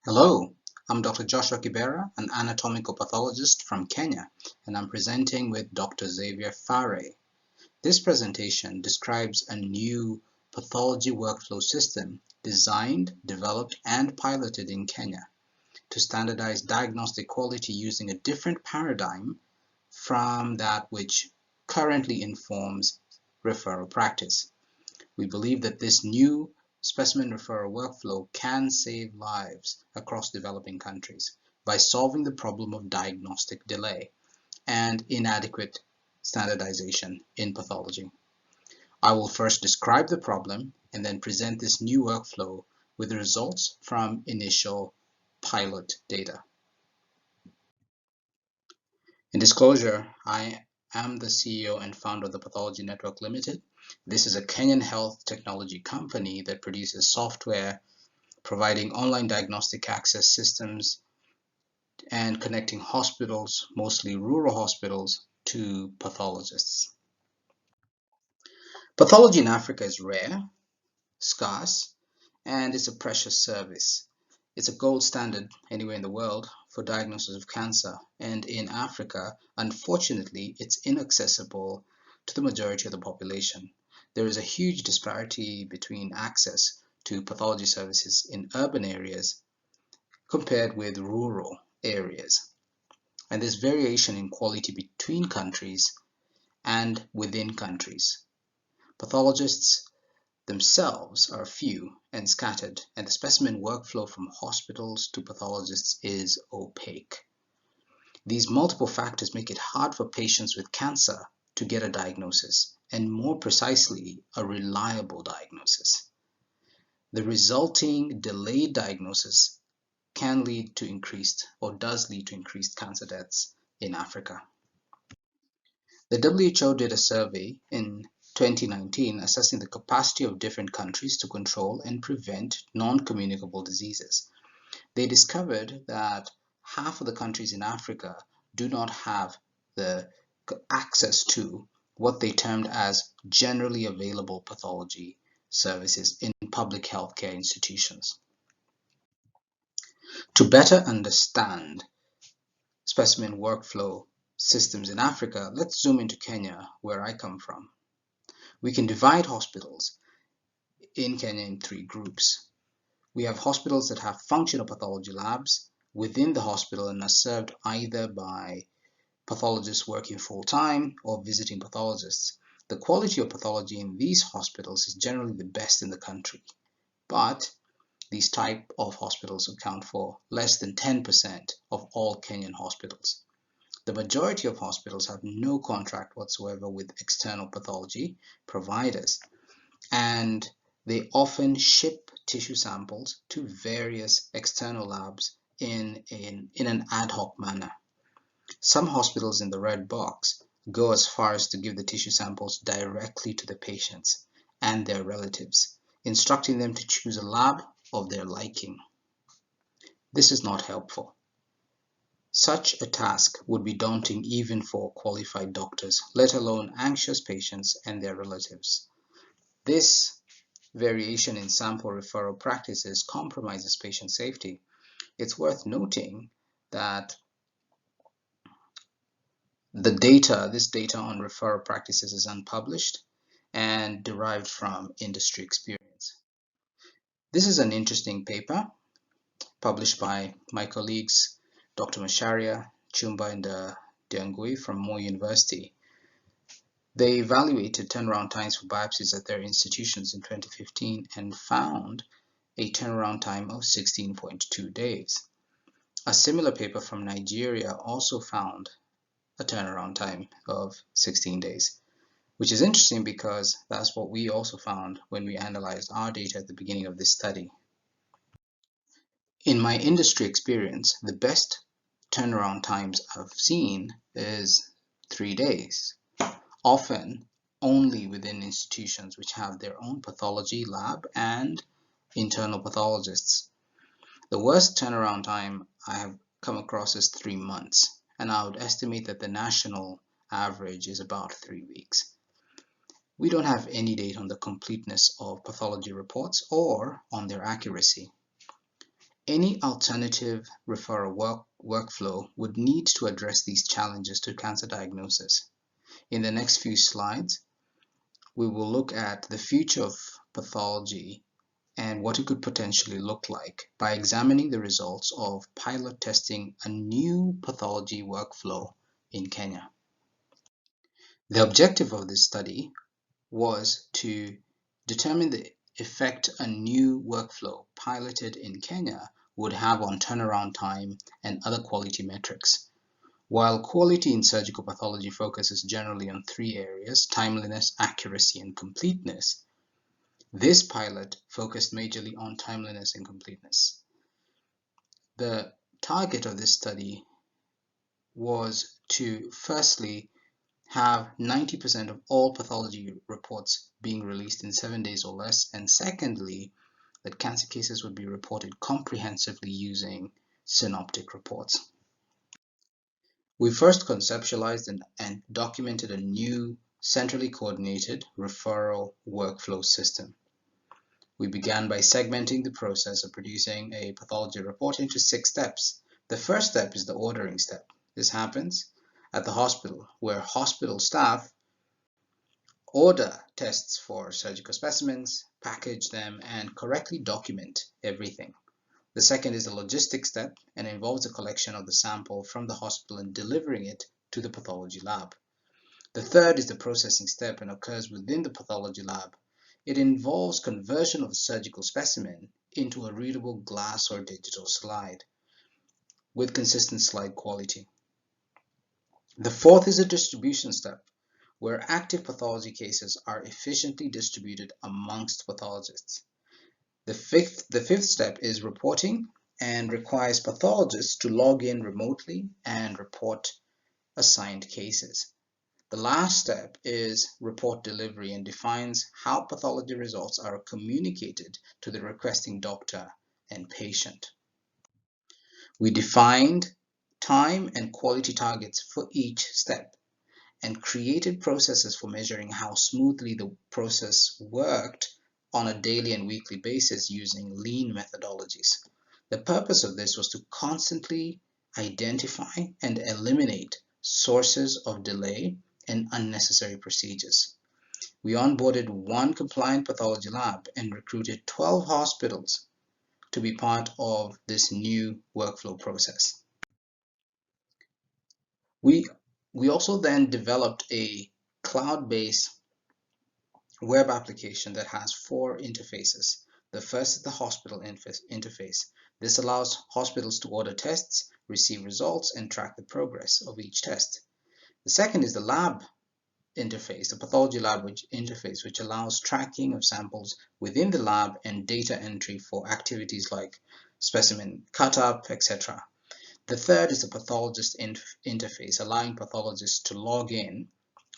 Hello, I'm Dr. Joshua Kibera, an anatomical pathologist from Kenya, and I'm presenting with Dr. Xavier Farre. This presentation describes a new pathology workflow system designed, developed, and piloted in Kenya to standardize diagnostic quality using a different paradigm from that which currently informs referral practice. We believe that this new specimen referral workflow can save lives across developing countries by solving the problem of diagnostic delay and inadequate standardization in pathology. I will first describe the problem and then present this new workflow with the results from initial pilot data. In disclosure, I am the CEO and founder of the Pathology Network Limited. This is a Kenyan health technology company that produces software providing online diagnostic access systems and connecting hospitals, mostly rural hospitals, to pathologists. Pathology in Africa is rare, scarce, and it's a precious service. It's a gold standard anywhere in the world for diagnosis of cancer, and in Africa, unfortunately, it's inaccessible to the majority of the population. There is a huge disparity between access to pathology services in urban areas compared with rural areas, and there's variation in quality between countries and within countries. Pathologists themselves are few and scattered, and the specimen workflow from hospitals to pathologists is opaque. These multiple factors make it hard for patients with cancer to get a diagnosis, and more precisely, a reliable diagnosis. The resulting delayed diagnosis can lead to increased, or does lead to increased cancer deaths in Africa. The WHO did a survey in 2019 assessing the capacity of different countries to control and prevent non-communicable diseases. They discovered that half of the countries in Africa do not have the access to what they termed as generally available pathology services in public healthcare institutions. To better understand specimen workflow systems in Africa, let's zoom into Kenya, where I come from. We can divide hospitals in Kenya in three groups. We have hospitals that have functional pathology labs within the hospital and are served either by pathologists working full-time or visiting pathologists. The quality of pathology in these hospitals is generally the best in the country, but these type of hospitals account for less than 10% of all Kenyan hospitals. The majority of hospitals have no contract whatsoever with external pathology providers, and they often ship tissue samples to various external labs in an ad hoc manner. Some hospitals in the red box go as far as to give the tissue samples directly to the patients and their relatives, instructing them to choose a lab of their liking. This is not helpful. Such a task would be daunting even for qualified doctors, let alone anxious patients and their relatives. This variation in sample referral practices compromises patient safety. It's worth noting that this data on referral practices is unpublished and derived from industry experience. This is an interesting paper published by my colleagues Dr. Macharia, Chumba, and Diangui from Moi University. They evaluated turnaround times for biopsies at their institutions in 2015 and found a turnaround time of 16.2 days. A similar paper from Nigeria also found a turnaround time of 16 days, which is interesting because that's what we also found when we analyzed our data at the beginning of this study. In my industry experience, the best turnaround times I've seen is 3 days, often only within institutions which have their own pathology lab and internal pathologists. The worst turnaround time I have come across is 3 months, and I would estimate that the national average is about 3 weeks. We don't have any data on the completeness of pathology reports or on their accuracy. Any alternative referral workflow would need to address these challenges to cancer diagnosis. In the next few slides, we will look at the future of pathology and what it could potentially look like by examining the results of pilot testing a new pathology workflow in Kenya. The objective of this study was to determine the effect a new workflow piloted in Kenya would have on turnaround time and other quality metrics. While quality in surgical pathology focuses generally on three areas: timeliness, accuracy, and completeness, this pilot focused majorly on timeliness and completeness. The target of this study was to firstly have 90% of all pathology reports being released in 7 days or less, and secondly, that cancer cases would be reported comprehensively using synoptic reports. We first conceptualized and documented a new centrally coordinated referral workflow system. We began by segmenting the process of producing a pathology report into 6 steps. The first step is the ordering step. This happens at the hospital, where hospital staff order tests for surgical specimens, package them, and correctly document everything. The second is the logistics step and involves the collection of the sample from the hospital and delivering it to the pathology lab. The third is the processing step and occurs within the pathology lab. It involves conversion of the surgical specimen into a readable glass or digital slide with consistent slide quality. The fourth is a distribution step, where active pathology cases are efficiently distributed amongst pathologists. The fifth step is reporting and requires pathologists to log in remotely and report assigned cases. The last step is report delivery and defines how pathology results are communicated to the requesting doctor and patient. We defined time and quality targets for each step and created processes for measuring how smoothly the process worked on a daily and weekly basis using lean methodologies. The purpose of this was to constantly identify and eliminate sources of delay and unnecessary procedures. We onboarded 1 compliant pathology lab and recruited 12 hospitals to be part of this new workflow process. We also then developed a cloud-based web application that has 4 interfaces. The first is the hospital interface. This allows hospitals to order tests, receive results, and track the progress of each test. The second is the lab interface, the pathology lab interface, which allows tracking of samples within the lab and data entry for activities like specimen cut-up, etc. The third is the pathologist interface, allowing pathologists to log in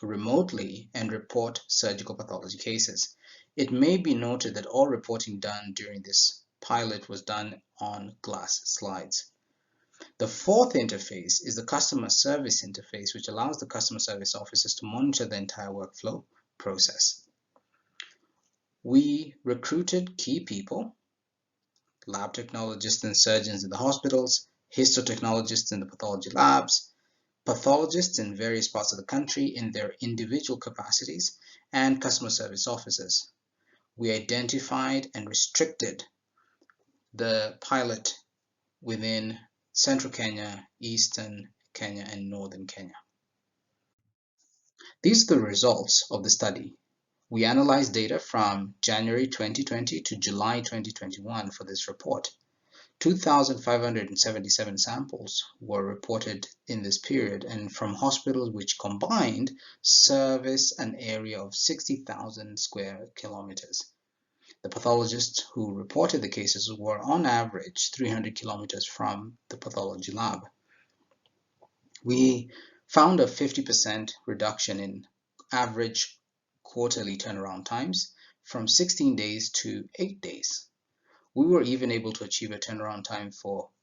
remotely and report surgical pathology cases. It may be noted that all reporting done during this pilot was done on glass slides. The fourth interface is the customer service interface, which allows the customer service officers to monitor the entire workflow process. We recruited key people, lab technologists and surgeons in the hospitals, histotechnologists in the pathology labs, pathologists in various parts of the country in their individual capacities, and customer service officers. We identified and restricted the pilot within Central Kenya, Eastern Kenya, and Northern Kenya. These are the results of the study. We analyzed data from January 2020 to July 2021 for this report. 2,577 samples were reported in this period and from hospitals which combined service an area of 60,000 square kilometers. The pathologists who reported the cases were on average 300 kilometers from the pathology lab. We found a 50% reduction in average quarterly turnaround times from 16 days to 8 days. We were even able to achieve a turnaround time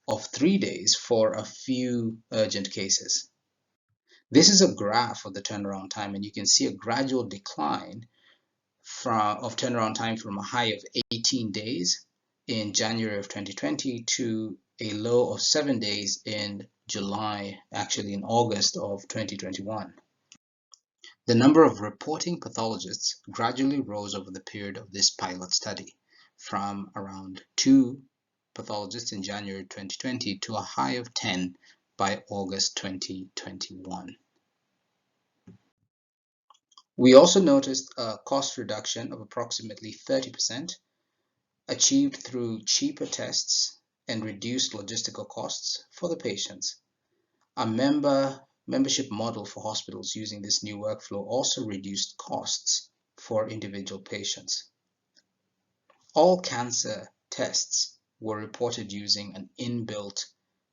of 3 days for a few urgent cases. This is a graph of the turnaround time, and you can see a gradual decline of turnaround time from a high of 18 days in January of 2020 to a low of 7 days in July, actually in August of 2021. The number of reporting pathologists gradually rose over the period of this pilot study, from around 2 pathologists in January 2020 to a high of 10 by August 2021. We also noticed a cost reduction of approximately 30%, achieved through cheaper tests and reduced logistical costs for the patients. A membership model for hospitals using this new workflow also reduced costs for individual patients. All cancer tests were reported using an inbuilt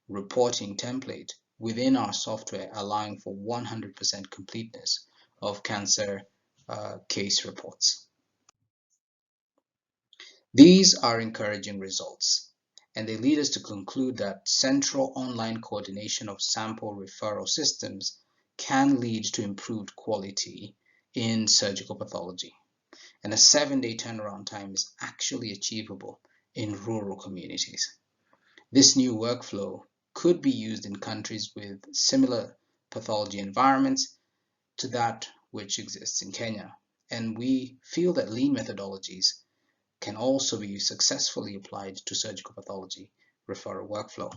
reporting template within our software, allowing for 100% completeness of cancer case reports. These are encouraging results, and they lead us to conclude that central online coordination of sample referral systems can lead to improved quality in surgical pathology, and a 7-day turnaround time is actually achievable in rural communities. This new workflow could be used in countries with similar pathology environments to that which exists in Kenya, and we feel that lean methodologies can also be successfully applied to surgical pathology referral workflow.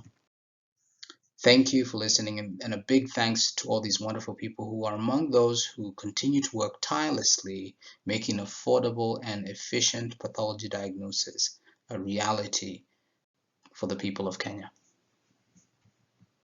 Thank you for listening, and a big thanks to all these wonderful people who are among those who continue to work tirelessly, making affordable and efficient pathology diagnosis a reality for the people of Kenya.